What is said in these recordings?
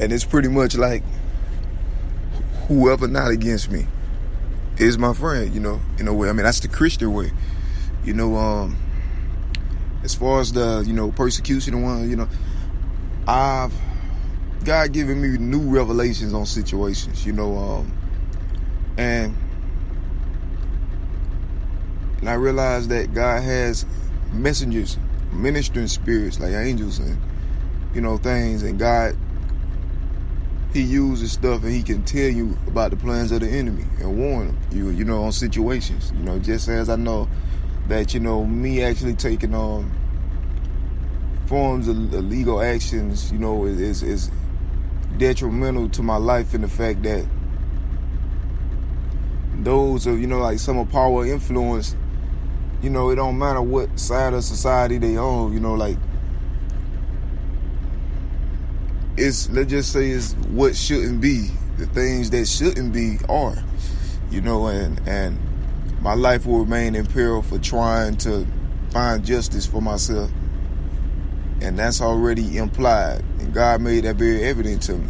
And it's pretty much like whoever not against me is my friend, in a way. I mean, that's the Christian way. As far as the, persecution and one, I've God given me new revelations on situations, and I realized that God has messengers, ministering spirits like angels and, things, and God, He uses stuff and He can tell you about the plans of the enemy and warn you, on situations, just as I know that, me actually taking forms of illegal actions, is detrimental to my life in the fact that those are, like some of power influence, it don't matter what side of society they on, like let's just say it's what shouldn't be. The things that shouldn't be are, and my life will remain in peril for trying to find justice for myself. And that's already implied. And God made that very evident to me.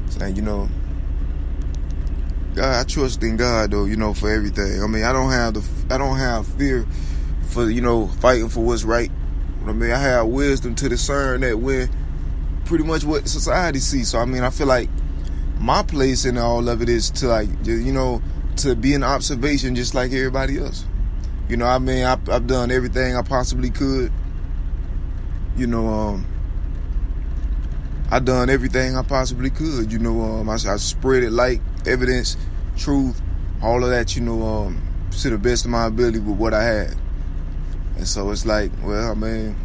Saying, God, I trust in God though, for everything. I mean, I don't have fear for, fighting for what's right. I mean, I have wisdom to discern that when pretty much what society sees. So I mean, I feel like my place in all of it is to to be an observation just like everybody else. I mean, I've done everything I possibly could. I done everything I possibly could. I spread it like evidence, truth, all of that. To the best of my ability with what I had. And so it's like, well, I mean,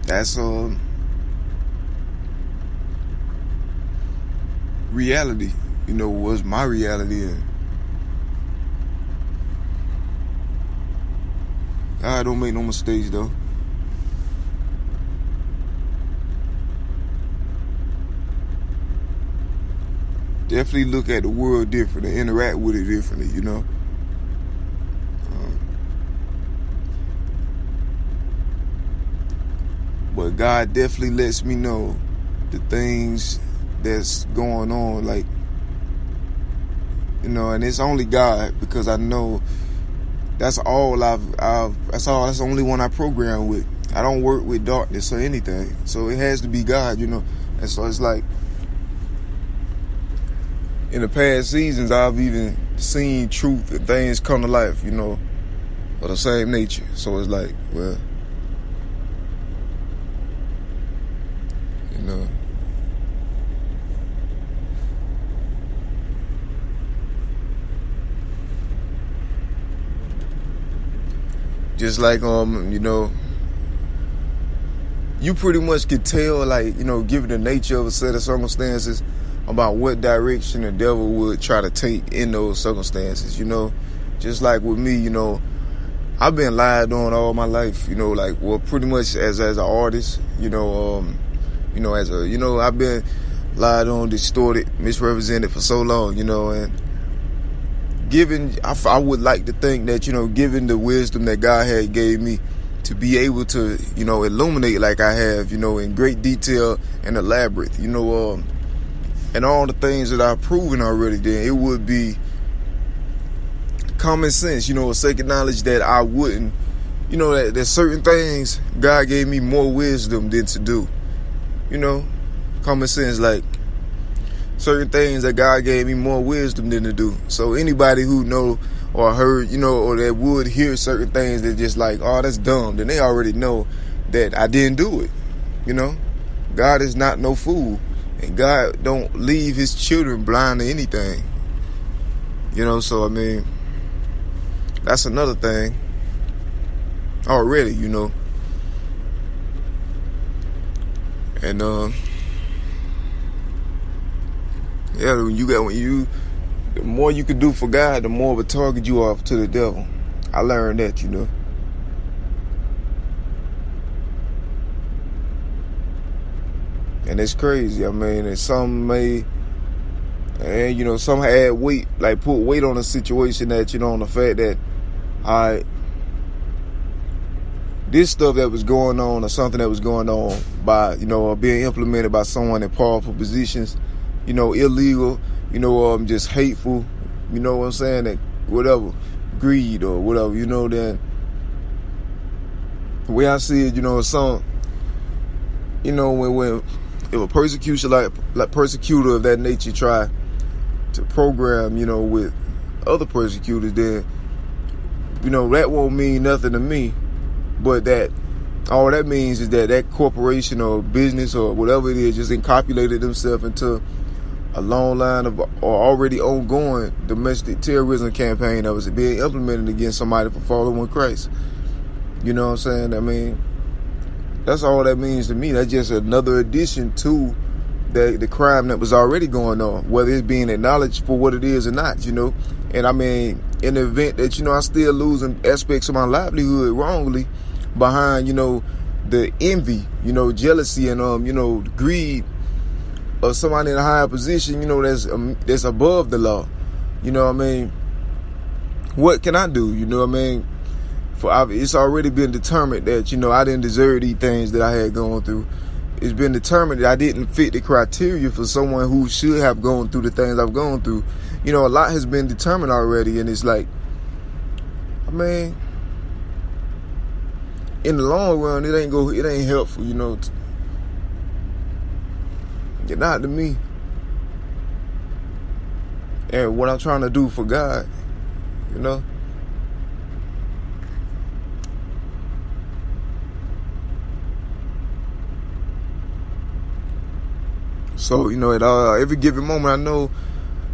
that's reality. Was my reality. And God don't make no mistakes though. Definitely look at the world different and interact with it differently, But God definitely lets me know the things that's going on, like, and it's only God, because I know that's all that's the only one I program with. I don't work with darkness or anything. So it has to be God, And so it's like, in the past seasons, I've even seen truth and things come to life, of the same nature. So it's like, well, just like, you pretty much could tell, like, given the nature of a set of circumstances, about what direction the devil would try to take in those circumstances, Just like with me, I've been lied on all my life, pretty much as an artist, I've been lied on, distorted, misrepresented for so long, and I would like to think that, given the wisdom that God had gave me to be able to, illuminate like I have, in great detail and elaborate, and all the things that I've proven already, then it would be common sense, a second knowledge that I wouldn't, that there's certain things God gave me more wisdom than to do, common sense, like certain things that God gave me more wisdom than to do. So anybody who know or heard, or that would hear certain things that just like, oh, that's dumb, then they already know that I didn't do it, God is not no fool. And God don't leave his children blind to anything. So I mean, that's another thing already, And the more you can do for God, the more of a target you are to the devil. I learned that, And it's crazy. I mean, and some add weight, like put weight on a situation that, on the fact that, this stuff that was going on, or something that was going on by, or being implemented by someone in powerful positions, illegal, just hateful, you know what I'm saying, that whatever, greed or whatever, then the way I see it, some, when if a persecution like persecutor of that nature try to program, with other persecutors, then, that won't mean nothing to me. But that all that means is that corporation or business or whatever it is just incorporated themselves into a long line of or already ongoing domestic terrorism campaign that was being implemented against somebody for following Christ. You know what I'm saying? I mean, that's all that means to me. That's just another addition to the crime that was already going on, whether it's being acknowledged for what it is or not, And I mean, in the event that, I still losing aspects of my livelihood wrongly behind, the envy, jealousy and, greed of somebody in a higher position, that's above the law. You know what I mean? What can I do? You know what I mean? It's already been determined that, I didn't deserve these things that I had gone through. It's been determined that I didn't fit the criteria for someone who should have gone through the things I've gone through. A lot has been determined already, and it's like, I mean, in the long run, it ain't helpful, not to me. And what I'm trying to do for God, So, at every given moment, I know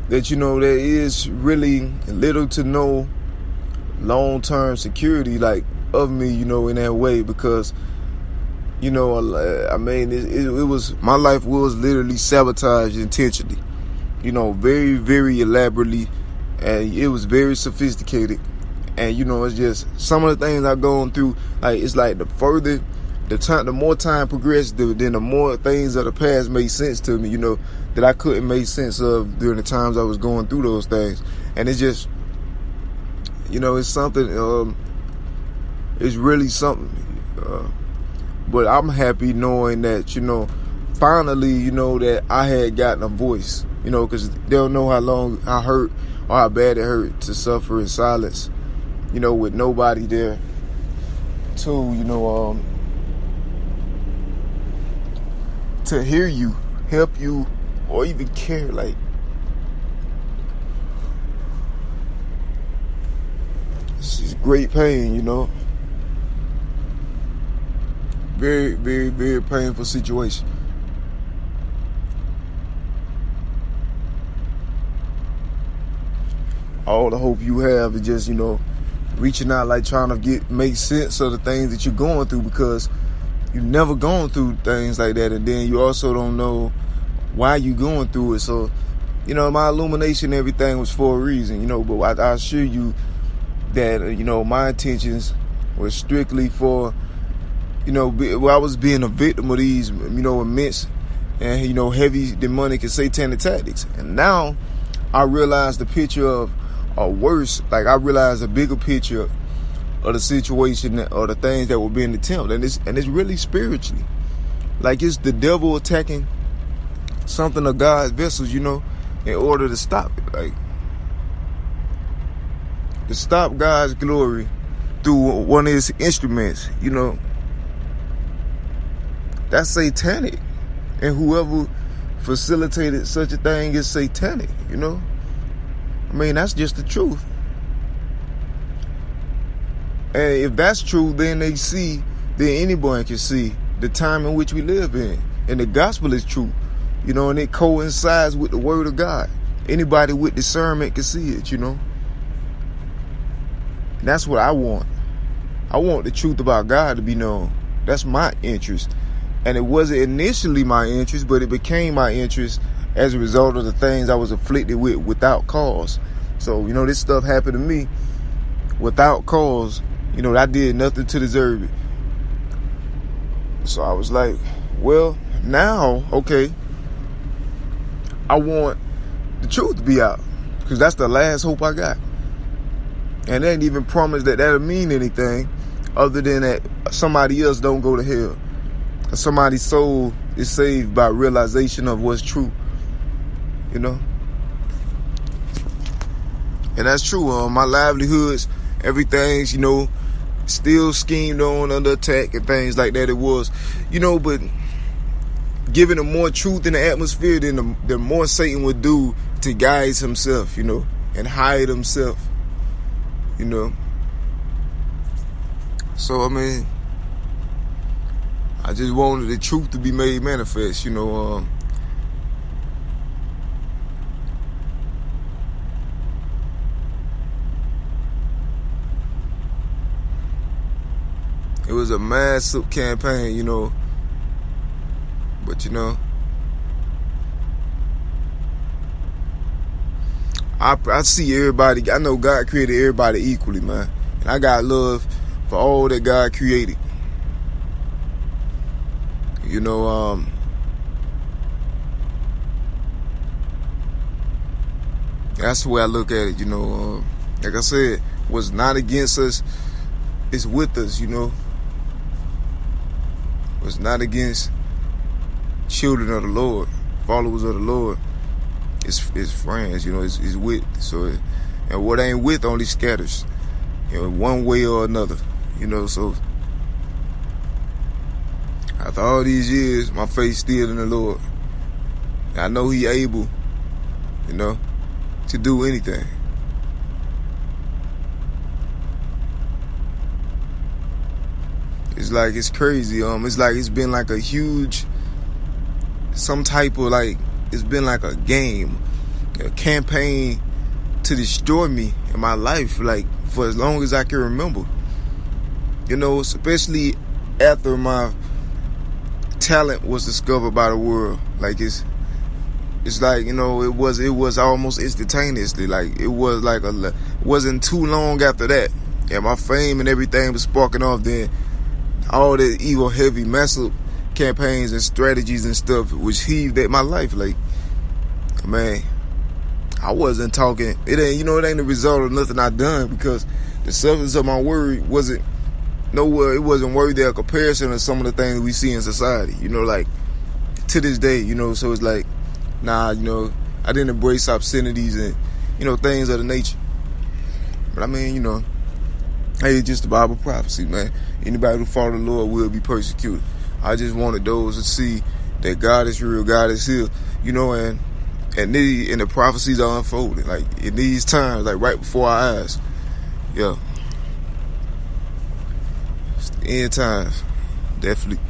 that, there is really little to no long-term security, like, of me, in that way, because, I mean, it was, my life was literally sabotaged intentionally, very, very elaborately, and it was very sophisticated. And, it's just some of the things I've gone through, like, it's like the more time progressed, then the more things of the past made sense to me, that I couldn't make sense of during the times I was going through those things. And it's just, it's something, it's really something. But I'm happy knowing that, finally, that I had gotten a voice, because they don't know how long I hurt or how bad it hurt to suffer in silence, with nobody there to, to hear you, help you, or even care. Like, this is great pain, very, very, very painful situation. All the hope you have is just, reaching out, like trying to make sense of the things that you're going through, because you've never gone through things like that, and then you also don't know why you're going through it. So, my illumination, everything was for a reason, but I assure you that, my intentions were strictly for, I was being a victim of these, immense and, heavy demonic and satanic tactics. And now I realize the picture of, or worse, like I realize a bigger picture of the situation or the things that were being attempted, and it's really spiritually, like it's the devil attacking something of God's vessels, in order to stop it, like to stop God's glory through one of His instruments. That's satanic, and whoever facilitated such a thing is satanic. I mean, that's just the truth. And if that's true, then anyone can see the time in which we live in. And the gospel is true, and it coincides with the word of God. Anybody with discernment can see it, That's what I want. I want the truth about God to be known. That's my interest. And it wasn't initially my interest, but it became my interest as a result of the things I was afflicted with without cause. So, this stuff happened to me without cause. I did nothing to deserve it. So I was like, well, now, okay, I want the truth to be out, because that's the last hope I got. And they ain't even promised that that'll mean anything other than that somebody else don't go to hell. Somebody's soul is saved by realization of what's true, you know. And that's true. My livelihoods, everything's, you know, still schemed on, under attack and things like that. It was, you know, but giving them more truth in the atmosphere, then the more Satan would do to guide himself, you know, and hide himself, you know. So, I mean, I just wanted the truth to be made manifest, you know. It was a massive campaign, you know. But, you know, I see everybody. I know God created everybody equally, man. And I got love for all that God created. You know, that's the way I look at it, you know. Like I said, what's not against us is with us, you know. What's not against children of the Lord, followers of the Lord, is friends, you know, is with. So, and what ain't with only scatters, you know, one way or another, you know. So, after all these years, my faith still in the Lord. And I know He able, you know, to do anything. It's like, it's crazy. It's like it's been like a huge, some type of like, it's been like a game, a campaign to destroy me in my life, like for as long as I can remember. You know, especially after my talent was discovered by the world. Like it's like, you know, it was almost instantaneously. Like it wasn't too long after that, and my fame and everything was sparking off. Then all the evil, heavy, massive campaigns and strategies and stuff which heaved at my life. Like, man, I wasn't talking. It ain't the result of nothing I done, because the substance of my word wasn't nowhere. It wasn't worthy of comparison to some of the things we see in society. You know, like to this day. You know, so it's like, nah. You know, I didn't embrace obscenities and, you know, things of the nature. But I mean, you know, hey, it's just the Bible prophecy, man. Anybody who follow the Lord will be persecuted. I just wanted those to see that God is real, God is here, you know, and the prophecies are unfolding, like in these times, like right before our eyes. Yeah. It's the end times, definitely.